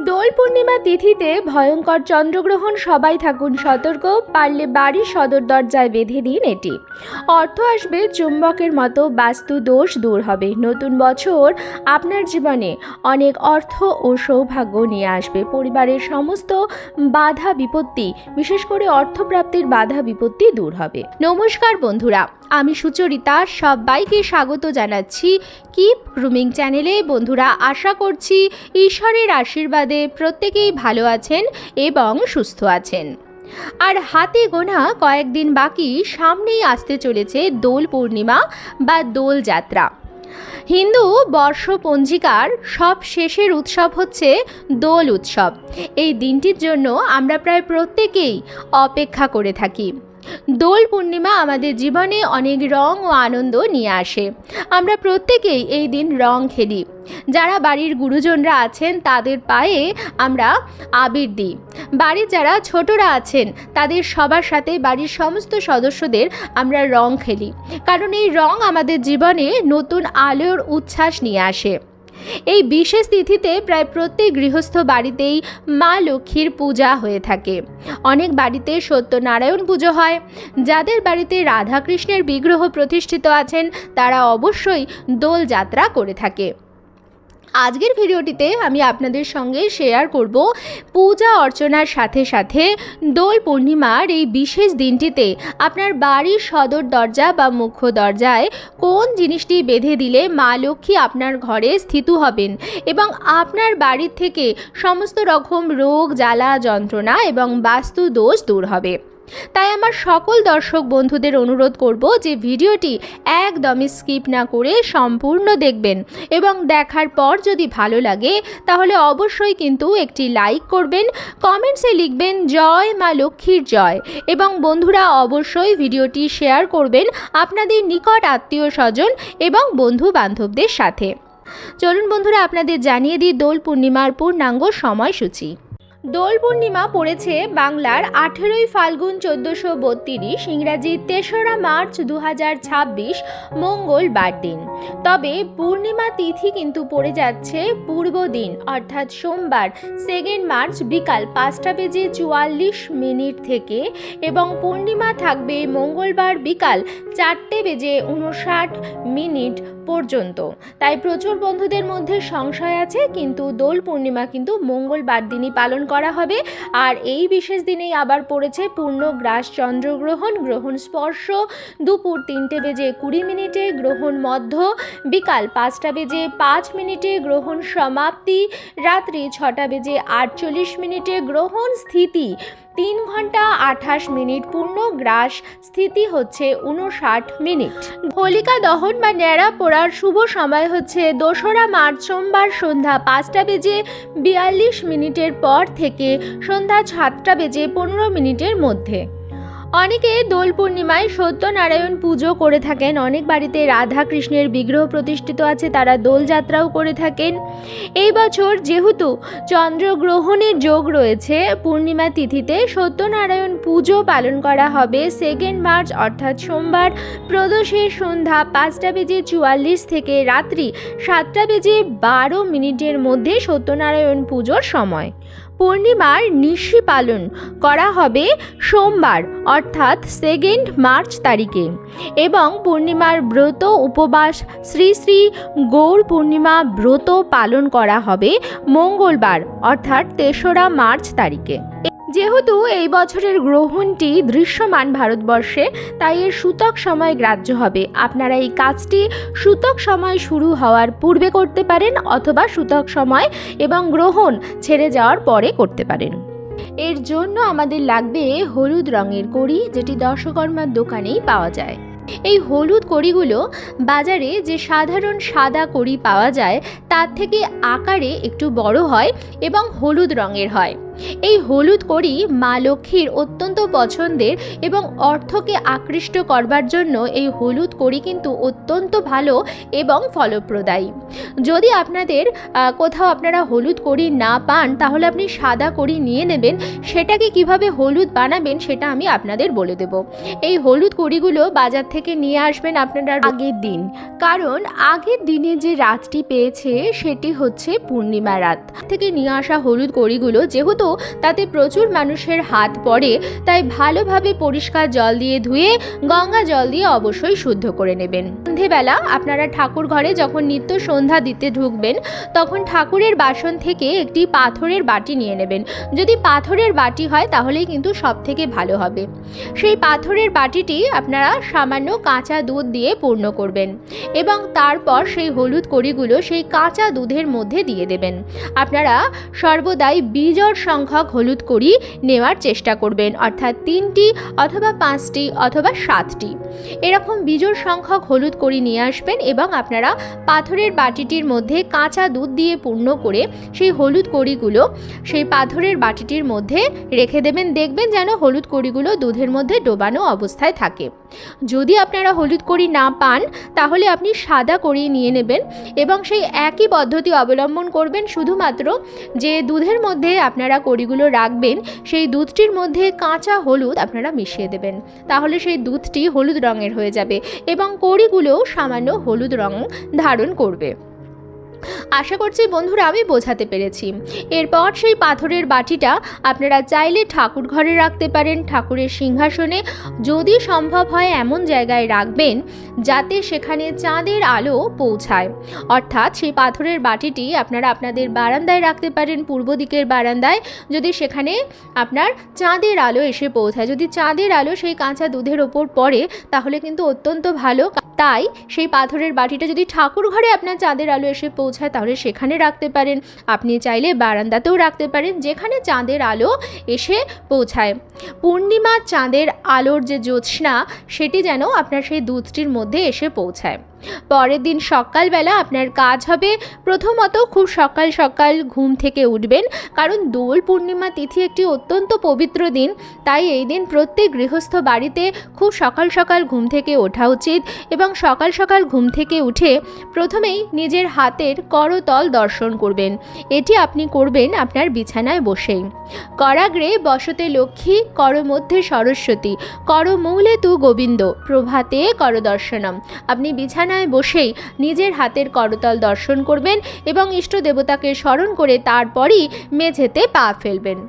দোল পূর্ণিমা তিথিতে ভয়ঙ্কর চন্দ্রগ্রহণ, সবাই থাকুন সতর্ক। পারলে বাড়ির সদর দরজায় বেঁধে দিন এটি। অর্থ আসবে চুম্বকের মতো, বাস্তু দোষ দূর হবে। নতুন বছর আপনার জীবনে অনেক অর্থ ও সৌভাগ্য নিয়ে আসবে। পরিবারের সমস্ত বাধা বিপত্তি, বিশেষ করে অর্থপ্রাপ্তির বাধা বিপত্তি দূর হবে। নমস্কার বন্ধুরা, আমি সুচরিতা, সবাইকে স্বাগত জানাচ্ছি কিপ গ্রুমিং চ্যানেলে। বন্ধুরা, আশা করছি ঈশ্বরের আশীর্বাদে প্রত্যেকেই ভালো আছেন এবং সুস্থ আছেন। আর হাতে গোনা কয়েকদিন বাকি, সামনেই আসতে চলেছে দোল পূর্ণিমা বা দোল যাত্রা। হিন্দু বর্ষ পঞ্জিকার সব শেষের উৎসব হচ্ছে দোল উৎসব। এই দিনটির জন্য আমরা প্রায় প্রত্যেকেই অপেক্ষা করে থাকি। দোল পূর্ণিমা আমাদের জীবনে অনেক রং ও আনন্দ নিয়ে আসে। আমরা প্রত্যেকেই এই দিন রং খেলি। যারা বাড়ির গুরুজনরা আছেন তাদের পায়ে আমরা আবির দিই। বাড়ির যারা ছোটরা আছেন তাদের সবার সাথে বাড়ির সমস্ত সদস্যদের আমরা রং খেলি, কারণ এই রং আমাদের জীবনে নতুন আলোর উচ্ছ্বাস নিয়ে আসে। এই বিশেষ তিথিতে প্রায় প্রত্যেক গৃহস্থ বাড়িতেই মা লক্ষ্মীর পূজা হয়ে থাকে। অনেক বাড়িতে সত্যনারায়ণ পুজো হয়। যাদের বাড়িতে রাধাকৃষ্ণের বিগ্রহ প্রতিষ্ঠিত আছেন তারা অবশ্যই দোল যাত্রা করে থাকে। আজকের ভিডিওটিতে আমি আপনাদের সঙ্গে শেয়ার করব পূজা অর্চনার সাথে সাথে দোল পূর্ণিমার এই বিশেষ দিনটিতে আপনার বাড়ির সদর দরজা বা মুখ্য দরজায় কোন জিনিসটি বেঁধে দিলে মা লক্ষ্মী আপনার ঘরে স্থিত হবেন এবং আপনার বাড়ির থেকে সমস্ত রকম রোগ জ্বালা যন্ত্রণা এবং বাস্তু দোষ দূর হবে। তাই আমার সকল দর্শক বন্ধুদের অনুরোধ করব যে ভিডিওটি একদমই স্কিপ না করে সম্পূর্ণ দেখবেন এবং দেখার পর যদি ভালো লাগে তাহলে অবশ্যই কিন্তু একটি লাইক করবেন, কমেন্টসে লিখবেন জয় মা লক্ষ্মীর জয়, এবং বন্ধুরা অবশ্যই ভিডিওটি শেয়ার করবেন আপনাদের নিকট আত্মীয় স্বজন এবং বন্ধু বান্ধবদের সাথে। চলুন বন্ধুরা, আপনাদের জানিয়ে দিই দোল পূর্ণিমার পূর্ণাঙ্গ সময়সূচি। দোল পূর্ণিমা পড়েছে বাংলার 18ই ফাল্গুন 1432, ইংরাজি 3রা মার্চ 2026 মঙ্গলবার দিন। তবে পূর্ণিমা তিথি কিন্তু পড়ে যাচ্ছে পূর্ব দিন, অর্থাৎ সোমবার 2 মার্চ বিকাল 5:44 থেকে, এবং পূর্ণিমা থাকবে মঙ্গলবার বিকাল 4:59 পর্যন্ত। তাই প্রচুর বন্ধুদের মধ্যে সংশয় আছে, কিন্তু দোল পূর্ণিমা কিন্তু মঙ্গলবার দিনই পালন করা হবে। আর এই বিশেষ দিনেই আবার পড়েছে পূর্ণগ্রাস চন্দ্রগ্রহণ। গ্রহণ স্পর্শ দুপুর 3:20 গ্রহণ মধ্য বিকাল 5:05, গ্রহণ সমাপ্তি রাত্রি 6:48, গ্রহণ স্থিতি 3 ঘন্টা 28 মিনিট, পূর্ণগ্রাস স্থিতি হচ্ছে 59 মিনিট। হোলিকা দহন বা ন্যাড়া পোড়ার শুভ সময় হচ্ছে 2রা মার্চ সোমবার সন্ধ্যা 5:42 পর থেকে সন্ধ্যা 7:15 মধ্যে। অনেকে দোল পূর্ণিমায় সত্যনারায়ণ পুজো করে থাকেন। অনেক বাড়িতে রাধা কৃষ্ণের বিগ্রহ প্রতিষ্ঠিত আছে, তারা দোল যাত্রাও করে থাকেন। এই বছর যেহেতু চন্দ্রগ্রহণের যোগ রয়েছে, পূর্ণিমা তিথিতে সত্যনারায়ণ পুজো পালন করা হবে 2 মার্চ অর্থাৎ সোমবার প্রদোষে সন্ধ্যা 5:44 থেকে রাত্রি 7:12 মধ্যে সত্যনারায়ণ পুজোর সময়। পূর্ণিমার নিশি পালন করা হবে সোমবার অর্থাৎ 2 মার্চ তারিখে, এবং পূর্ণিমার ব্রত উপবাস শ্রী শ্রী গৌর পূর্ণিমা ব্রত পালন করা হবে মঙ্গলবার অর্থাৎ 3রা মার্চ তারিখে। যেহেতু এই বছরের গ্রহণটি দৃশ্যমান ভারতবর্ষে, তাই এর সূতক সময় গ্রাহ্য হবে। আপনারা এই কাজটি সূতক সময় শুরু হওয়ার পূর্বে করতে পারেন অথবা সূতক সময় এবং গ্রহণ ছেড়ে যাওয়ার পরে করতে পারেন। এর জন্য আমাদের লাগবে হলুদ রঙের কড়ি, যেটি দশকর্মার দোকানেই পাওয়া যায়। এই হলুদ কড়িগুলো বাজারে যে সাধারণ সাদা কড়ি পাওয়া যায় তার থেকে আকারে একটু বড় হয় এবং হলুদ রঙের হয়। এই হলুদ কড়ি মা লক্ষ্মীর অত্যন্ত পছন্দের এবং অর্থকে আকৃষ্ট করবার জন্য এই হলুদ কড়ি কিন্তু অত্যন্ত ভালো এবং ফলপ্রদায়ী। যদি আপনাদের কোথাও আপনারা হলুদ কড়ি না পান তাহলে আপনি সাদা কড়ি নিয়ে নেবেন। সেটাকে কিভাবে হলুদ বানাবেন সেটা আমি আপনাদের বলে দেব। এই হলুদ কড়িগুলো বাজার থেকে নিয়ে আসবেন আপনারা আগের দিন, কারণ আগের দিনে যে রাতটি পেয়েছে সেটি হচ্ছে পূর্ণিমা রাত থেকে নিয়ে আসা হলুদ কড়িগুলো, যেহেতু তাতে প্রচুর মানুষের হাত পড়ে, তাই ভালোভাবে পরিষ্কার জল দিয়ে ধুয়ে গঙ্গা জল দিয়ে অবশ্যই শুদ্ধ করে নেবেন। সন্ধেবেলা আপনারা ঠাকুর ঘরে যখন নিত্য সন্ধ্যা দিতে ঢুকবেন তখন ঠাকুরের বাসন থেকে একটি পাথরের বাটি নিয়ে নেবেন। যদি পাথরের বাটি হয় তাহলেই কিন্তু সব থেকে ভালো হবে। সেই পাথরের বাটিটি আপনারা সামান্য কাঁচা দুধ দিয়ে পূর্ণ করবেন এবং তারপর সেই হলুদ কড়িগুলো সেই কাঁচা দুধের মধ্যে দিয়ে দেবেন। আপনারা সর্বদাই বিজোড় সংখ্যক হলুদ কড়ি নেওয়ার চেষ্টা করবেন, অর্থাৎ 3টি অথবা 5টি অথবা 7টি এরকম বিজোড় সংখ্যক হলুদ কড়ি নিয়ে আসবেন এবং আপনারা পাথরের বাটিটির মধ্যে কাঁচা দুধ দিয়ে পূর্ণ করে সেই হলুদ কড়িগুলো সেই পাথরের বাটিটির মধ্যে রেখে দেবেন। দেখবেন যেন হলুদ কড়িগুলো দুধের মধ্যে ডোবানো অবস্থায় থাকে। যদি আপনারা হলুদ কড়ি না পান তাহলে আপনি সাদা কড়ি নিয়ে নেবেন এবং সেই একই পদ্ধতি অবলম্বন করবেন, শুধুমাত্র যে দুধের মধ্যে আপনারা কড়িগুলো রাখবেন সেই দুধটির মধ্যে কাঁচা হলুদ আপনারা মিশিয়ে দেবেন। তাহলে সেই দুধটি হলুদ রঙের হয়ে যাবে এবং কড়িগুলোও সামান্য হলুদ রং ধারণ করবে। আশা করছি বন্ধুরা আমি বোঝাতে পেরেছি। এরপর সেই পাথরের বাটিটা আপনারা চাইলে ঠাকুর ঘরে রাখতে পারেন, ঠাকুরের সিংহাসনে, যদি সম্ভব হয় এমন জায়গায় রাখবেন যাতে সেখানে চাঁদের আলো পৌঁছায়। অর্থাৎ সেই পাথরের বাটিটি আপনারা আপনাদের বারান্দায় রাখতে পারেন, পূর্ব দিকের বারান্দায়, যদি সেখানে আপনার চাঁদের আলো এসে পৌঁছায়। যদি চাঁদের আলো সেই কাঁচা দুধের ওপর পড়ে তাহলে কিন্তু অত্যন্ত ভালো। তাই সেই পাথরের বাটিটা যদি ঠাকুর ঘরে আপনার চাঁদের আলো এসে পৌঁছায় তাহলে সেখানে রাখতে পারেন। আপনি চাইলে বারান্দাতেও রাখতে পারেন, যেখানে চাঁদের আলো এসে পৌঁছায়। পূর্ণিমার চাঁদের আলোর যে জ্যোৎস্না সেটি যেন আপনার সেই দুধটির মধ্যে এসে পৌঁছায়। পরের দিন সকালবেলা আপনার কাজ হবে, প্রথমত খুব সকাল সকাল ঘুম থেকে উঠবেন, কারণ দোল পূর্ণিমা তিথি একটি অত্যন্ত পবিত্র দিন। তাই এই দিন প্রত্যেক গৃহস্থ বাড়িতে খুব সকাল সকাল ঘুম থেকে ওঠা উচিত এবং সকাল সকাল ঘুম থেকে উঠে প্রথমেই নিজের হাতের করতল দর্শন করবেন। এটি আপনি করবেন আপনার বিছানায় বসেই। করাগ্রে বসতে লক্ষ্মী, কর মধ্যে সরস্বতী, কর মূলে তু গোবিন্দ, প্রভাতে কর দর্শনম। আপনি বিছানায় বসেই নিজের হাতের করতল দর্শন করবেন এবং ইষ্ট দেবতাকে স্মরণ করে তারপরই মেঝেতে পা ফেলবেন।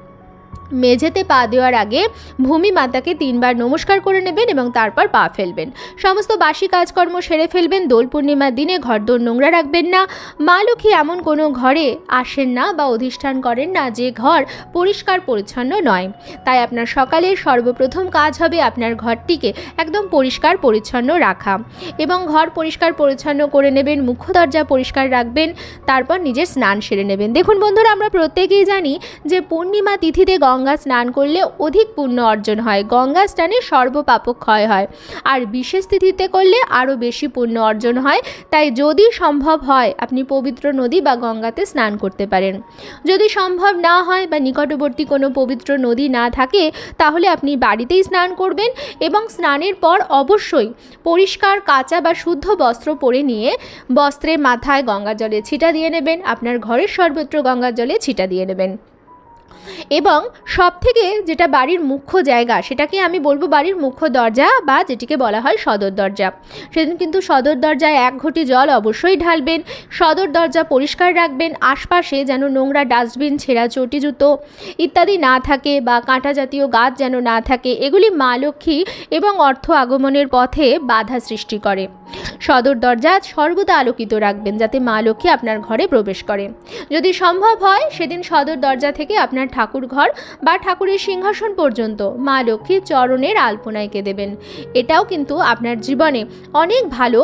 মেঝেতে পা দেওয়ার আগে ভূমি মাতাকে 3বার নমস্কার করে নেবেন এবং তারপর পা ফেলবেন। সমস্ত বাসি কাজকর্ম সেরে ফেলবেন। দোল পূর্ণিমার দিনে ঘরদোর নোংরা রাখবেন না। মা লক্ষ্মী এমন কোনো ঘরে আসেন না বা অধিষ্ঠান করেন না যে ঘর পরিষ্কার পরিচ্ছন্ন নয়। তাই আপনার সকালের সর্বপ্রথম কাজ হবে আপনার ঘরটিকে একদম পরিষ্কার পরিচ্ছন্ন রাখা এবং ঘর পরিষ্কার পরিচ্ছন্ন করে নেবেন, মুখ্য দরজা পরিষ্কার রাখবেন, তারপর নিজের স্নান সেরে নেবেন। দেখুন বন্ধুরা, আমরা প্রত্যেকেই জানি যে পূর্ণিমা তিথিতে গঙ্গা স্নান করলে অধিক পুণ্য অর্জন হয়, গঙ্গা স্নানে সর্বপাপ ক্ষয় হয়, আর বিশেষ তিথিতে করলে আরও বেশি পুণ্য অর্জন হয়। তাই যদি সম্ভব হয় আপনি পবিত্র নদী বা গঙ্গাতে স্নান করতে পারেন। যদি সম্ভব না হয় বা নিকটবর্তী কোনো পবিত্র নদী না থাকে তাহলে আপনি বাড়িতেই স্নান করবেন এবং স্নানের পর অবশ্যই পরিষ্কার কাঁচা বা শুদ্ধ বস্ত্র পরে নিয়ে বস্ত্রে মাথায় গঙ্গা জলে ছিটা দিয়ে নেবেন, আপনার ঘরের সর্বত্র গঙ্গা জলে ছিটা দিয়ে নেবেন। এবং সবথেকে যেটা বাড়ির মুখ্য জায়গা সেটাকে আমি বলবো বাড়ির মুখ্য দরজা বা যেটিকে বলা হয় সদর দরজা। সেদিন কিন্তু সদর দরজায় 1 ঘটি জল অবশ্যই ঢালবেন, সদর দরজা পরিষ্কার রাখবেন, আশপাশে যেন নোংরা ডাস্টবিন, ছেঁড়া চটি জুতো ইত্যাদি না থাকে বা কাঁটা জাতীয় গাছ যেন না থাকে। এগুলি মা লক্ষ্মী এবং অর্থ আগমনের পথে বাধা সৃষ্টি করে। সদর দরজা সর্বদা আলোকিত রাখবেন যাতে মা লক্ষ্মী আপনার ঘরে প্রবেশ করে। যদি সম্ভব হয় সেদিন সদর দরজা থেকে আপনার ঠাকুর ঘর বা ঠাকুরের সিংহাসন পর্যন্ত মা লক্ষ্মীর চরণের আলপনা এঁকে দেবেন। এটাও কিন্তু আপনার জীবনে অনেক ভালো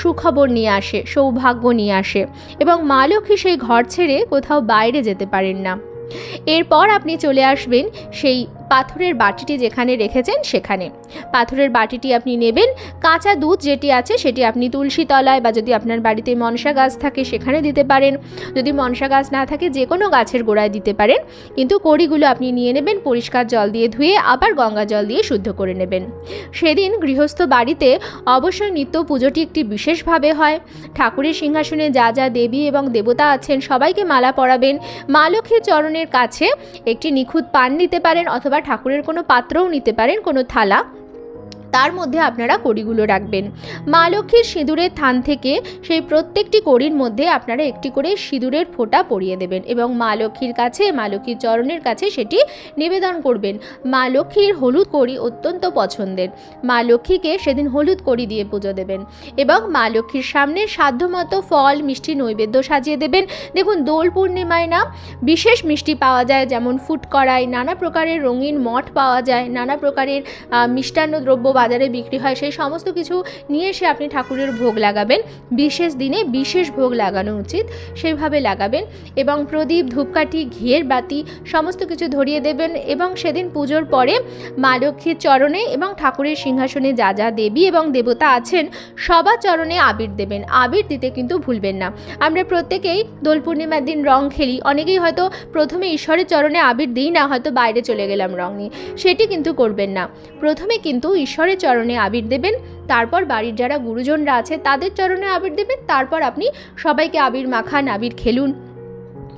সুখবর নিয়ে আসে, সৌভাগ্য নিয়ে আসে এবং মা লক্ষ্মী সেই ঘর ছেড়ে কোথাও বাইরে যেতে পারেন না। এরপর আপনি চলে আসবেন সেই পাথরের বাটিটি যেখানে রেখেছেন সেখানে পাথরের বাটিটি আপনি নেবেন। কাঁচা দুধ যেটি আছে সেটি আপনি তুলসী তলায় বা যদি আপনার বাড়িতে মনসা গাছ থাকে সেখানে দিতে পারেন, যদি মনসা গাছ না থাকে যে কোনো গাছের গোড়ায় দিতে পারেন। কিন্তু কড়িগুলো আপনি নিয়ে নেবেন, পরিষ্কার জল দিয়ে ধুয়ে আবার গঙ্গা জল দিয়ে শুদ্ধ করে নেবেন। সেদিন গৃহস্থ বাড়িতে অবশ্যই নিত্য পুজোটি একটি বিশেষভাবে হয়। ঠাকুরের সিংহাসনে যা যা দেবী এবং দেবতা আছেন সবাইকে মালা পরাবেন। মা লক্ষ্মীর চরণের কাছে একটি নিখুঁত পান নিতে পারেন অথবা ঠাকুরের কোনো পাত্রও নিতে পারেন, কোনো থালা, তার মধ্যে আপনারা কড়িগুলো রাখবেন। মা লক্ষ্মীর সিঁদুরের থান থেকে সেই প্রত্যেকটি কড়ির মধ্যে আপনারা একটি করে সিঁদুরের ফোঁটা পরিয়ে দেবেন এবং মা লক্ষ্মীর কাছে, মা লক্ষ্মীর চরণের কাছে সেটি নিবেদন করবেন। মা লক্ষ্মীর হলুদ কড়ি অত্যন্ত পছন্দের, মা লক্ষ্মীকে সেদিন হলুদ কড়ি দিয়ে পুজো দেবেন এবং মা লক্ষ্মীর সামনে সাধ্যমতো ফল মিষ্টি নৈবেদ্য সাজিয়ে দেবেন। দেখুন, দোল পূর্ণিমায় না বিশেষ মিষ্টি পাওয়া যায়, যেমন ফুট কড়াই, নানা প্রকারের রঙিন মঠ পাওয়া যায়, নানা প্রকারের মিষ্টান্ন দ্রব্য বাজারে বিক্রি হয়। সেই সমস্ত কিছু নিয়ে এসে আপনি ঠাকুরের ভোগ লাগাবেন। বিশেষ দিনে বিশেষ ভোগ লাগানো উচিত, সেইভাবে লাগাবেন এবং প্রদীপ, ধূপকাঠি, ঘিয়ের বাতি সমস্ত কিছু ধরিয়ে দেবেন এবং সেদিন পুজোর পরে মা লক্ষ্মীর চরণে এবং ঠাকুরের সিংহাসনে যা যা দেবী এবং দেবতা আছেন সবার চরণে আবির দেবেন। আবির দিতে কিন্তু ভুলবেন না। আমরা প্রত্যেকেই দোল পূর্ণিমার দিন রং খেলি, অনেকেই হয়তো প্রথমে ঈশ্বরের চরণে আবির দিই না, হয়তো বাইরে চলে গেলাম রং নিয়ে, সেটি কিন্তু করবেন না। প্রথমে কিন্তু ঈশ্বরের চরণে আবির দেবেন, তারপর বাড়ির যারা গুরুজনরা আছে তাদের চরণে আবির দেবেন, তারপর আপনি সবাইকে আবির মাখান, আবির খেলুন।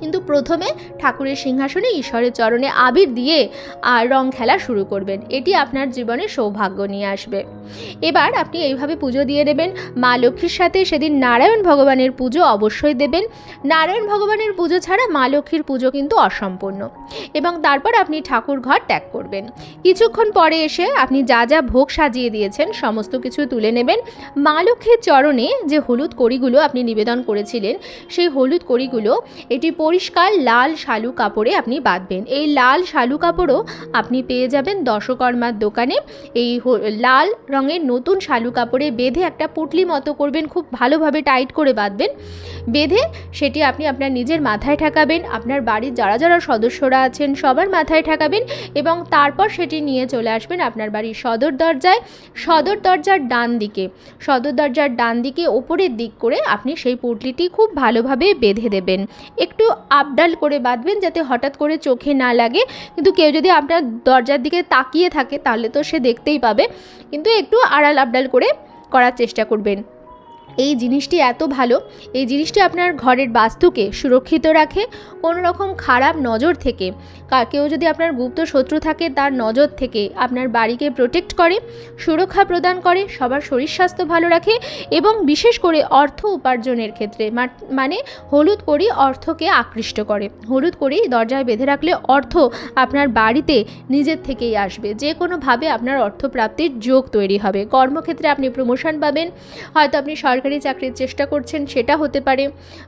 কিন্তু প্রথমে ঠাকুরের সিংহাসনে ঈশ্বরের চরণে আবির দিয়ে আর রং খেলা শুরু করবেন। এটি আপনার জীবনে সৌভাগ্য নিয়ে আসবে। এবার আপনি এইভাবে পুজো দিয়ে দেবেন। মা লক্ষ্মীর সাথে সেদিন নারায়ণ ভগবানের পুজো অবশ্যই দেবেন। নারায়ণ ভগবানের পুজো ছাড়া মা লক্ষ্মীর পুজো কিন্তু অসম্পূর্ণ। এবং তারপর আপনি ঠাকুর ঘর ত্যাগ করবেন। কিছুক্ষণ পরে এসে আপনি যা যা ভোগ সাজিয়ে দিয়েছেন সমস্ত কিছু তুলে নেবেন। মা লক্ষ্মীর চরণে যে হলুদ কড়িগুলো আপনি নিবেদন করেছিলেন সেই হলুদ কড়িগুলো এটি পরিষ্কার লাল শালু কাপড়ে আপনি বাঁধবেন। এই লাল শালু কাপড়ও আপনি পেয়ে যাবেন দশকর্মার দোকানে। এই লাল রঙের নতুন শালু কাপড়ে বেঁধে একটা পুটলি মতো করবেন, খুব ভালোভাবে টাইট করে বাঁধবেন। বেঁধে সেটি আপনি আপনার নিজের মাথায় ঠেকাবেন, আপনার বাড়ির যারা যারা সদস্যরা আছেন সবার মাথায় ঠেকাবেন এবং তারপর সেটি নিয়ে চলে আসবেন আপনার বাড়ির সদর দরজায়। সদর দরজার ডান দিকে ওপরের দিক করে আপনি সেই পুটলিটি খুব ভালোভাবে বেঁধে দেবেন। একটু আপডাল করে বাঁধবেন যাতে হঠাৎ করে চোখে না লাগে, কিন্তু কেউ যদি আপনার দরজার দিকে তাকিয়ে থাকে তাহলে তো সে দেখতেই পাবে, কিন্তু একটু আড়াল আপডাল করে করার চেষ্টা করবেন। এই জিনিসটি এত ভালো, এই জিনিসটি আপনার ঘরের বাস্তুকে সুরক্ষিত রাখে কোনো রকম খারাপ নজর থেকে। কেউ যদি আপনার গুপ্ত শত্রু থাকে তার নজর থেকে আপনার বাড়িকে প্রোটেক্ট করে, সুরক্ষা প্রদান করে, সবার শরীর স্বাস্থ্য ভালো রাখে এবং বিশেষ করে অর্থ উপার্জনের ক্ষেত্রে মানে হলুদ কড়ি অর্থকে আকৃষ্ট করে। হলুদ কড়ি দরজায় বেঁধে রাখলে অর্থ আপনার বাড়িতে নিজের থেকেই আসবে। যে কোনোভাবে আপনার অর্থপ্রাপ্তির যোগ তৈরি হবে। কর্মক্ষেত্রে আপনি প্রমোশন পাবেন, হয়তো আপনি সরকারি চাকরির চেষ্টা করছেন সেটা হতে পারে,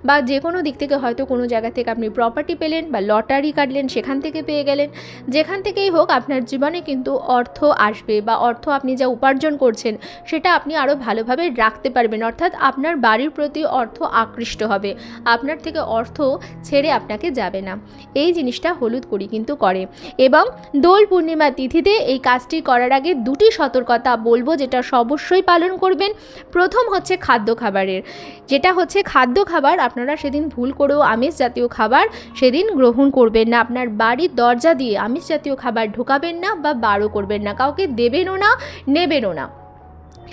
বা যে কোনো দিক থেকে হয়তো কোনো জায়গা থেকে আপনি প্রপার্টি পেলেন বা লটারি কাটলেন সেখান থেকে পেয়ে গেলেন। যেখান থেকেই হোক আপনার জীবনে কিন্তু অর্থ আসবে বা অর্থ আপনি যা উপার্জন করছেন সেটা আপনি আরও ভালোভাবে রাখতে পারবেন, অর্থাৎ আপনার বাড়ির প্রতি অর্থ আকৃষ্ট হবে, আপনার থেকে অর্থ ছেড়ে আপনাকে যাবে না। এই জিনিসটা হলুদ কড়ি কিন্তু করে। এবং দোল পূর্ণিমা তিথিতে এই কাজটি করার আগে দুটি সতর্কতা বলবো যেটা অবশ্যই পালন করবেন। প্রথম হচ্ছে খাদ্য খাবারের, যেটা হচ্ছে খাদ্য খাবার আপনারা সেদিন ভুল করেও আমিষ জাতীয় খাবার সেদিন গ্রহণ করবেন না। আপনার বাড়ির দরজা দিয়ে আমিষ জাতীয় খাবার ঢোকাবেন না বা বারও করবেন না, কাউকে দেবেনও না, নেবেনও না।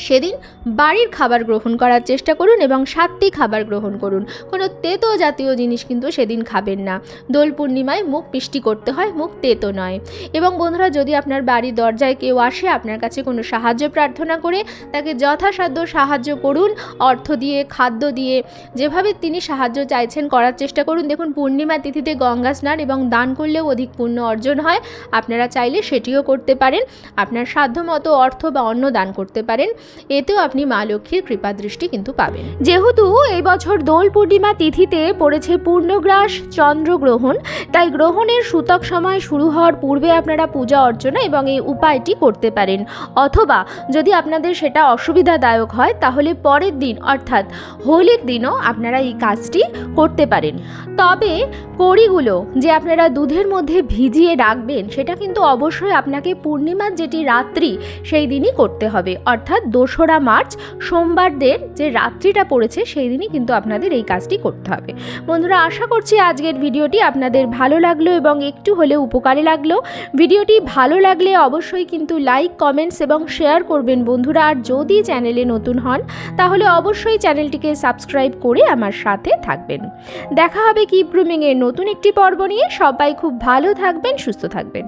সেদিন বাড়ির খাবার গ্রহণ করার চেষ্টা করুন এবং সাত্ত্বিক খাবার গ্রহণ করুন। কোনো তেতো জাতীয় জিনিস কিন্তু সেদিন খাবেন না। দোল পূর্ণিমায় মুখ মিষ্টি করতে হয়, মুখ তেতো নয়। এবং বন্ধুরা, যদি আপনার বাড়ির দরজায় কেউ আসে আপনার কাছে কোনো সাহায্য প্রার্থনা করে, তাকে যথাসাধ্য সাহায্য করুন, অর্থ দিয়ে, খাদ্য দিয়ে, যেভাবে তিনি সাহায্য চাইছেন করার চেষ্টা করুন। দেখুন, পূর্ণিমা তিথিতে গঙ্গা স্নান এবং দান করলেও অধিক পুণ্য অর্জন হয়। আপনারা চাইলে সেটিও করতে পারেন, আপনার সাধ্যমতো অর্থ বা অন্ন দান করতে পারেন। এতেও আপনি মা লক্ষ্মীর কৃপা দৃষ্টি কিন্তু পাবেন। যেহেতু এই বছর দোল পূর্ণিমা তিথিতে পড়েছে পূর্ণগ্রাস চন্দ্রগ্রহণ, তাই গ্রহণের সূতক সময় শুরু হওয়ার পূর্বে আপনারা পূজা অর্চনা এবং এই উপায়টি করতে পারেন, অথবা যদি আপনাদের সেটা অসুবিধাদায়ক হয় তাহলে পরের দিন অর্থাৎ হোলির দিনও আপনারা এই কাজটি করতে পারেন। তবে কড়িগুলো যে আপনারা দুধের মধ্যে ভিজিয়ে রাখবেন সেটা কিন্তু অবশ্যই আপনাকে পূর্ণিমার যেটি রাত্রি সেই দিনই করতে হবে, অর্থাৎ 2রা মার্চ সোমবারদের যে রাত্রিটা পড়েছে সেই দিনই কিন্তু আপনাদের এই কাজটি করতে হবে। বন্ধুরা, আশা করছি আজকের ভিডিওটি আপনাদের ভালো লাগলো এবং একটু হলেও উপকারে লাগলো। ভিডিওটি ভালো লাগলে অবশ্যই কিন্তু লাইক, কমেন্টস এবং শেয়ার করবেন বন্ধুরা। আর যদি চ্যানেলে নতুন হন তাহলে অবশ্যই চ্যানেলটিকে সাবস্ক্রাইব করে আমার সাথে থাকবেন। দেখা হবে কিপ গ্রুমিংয়ের নতুন একটি পর্ব নিয়ে। সবাই খুব ভালো থাকবেন, সুস্থ থাকবেন।